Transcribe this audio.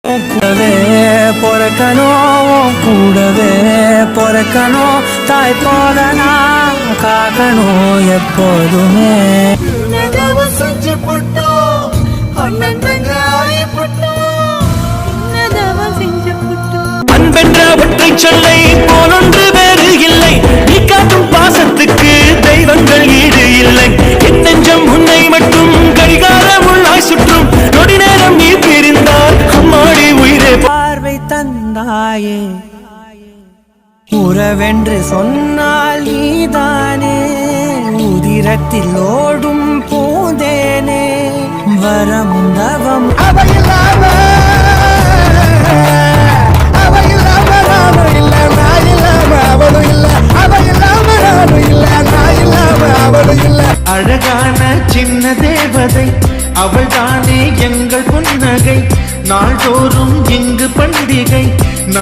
கூடவே பொறக்கணும் கூடவே பொறக்கணும் தாய் போல நான் காக்கணும் எப்போதுமே செஞ்சு போட்டோம் அண்ணன் அன்பென்ற ஒற்றை சொல்லை போலொன்று வேறு இல்லை நீ காட்டும் பாசத்துக்கு தெய்வங்கள் ஈடு இல்லை என் நெஞ்சம் உன்னை மட்டும் கடிகாரம் உள்ளாய் சுற்றும் நொடி நேரம் நீ பிரிந்தால் அம்மாடி உயிரே பார்வை தந்தாயே உறவென்று சொன்னால் நீதானே உதிரத்தில் ஓடும் பூந்தேனே வரமும் தவம் அவையில்லாம அழகான சின்ன தேவதை அவள் தானே எங்கள் புன்னகை நாள்தோறும் இங்கு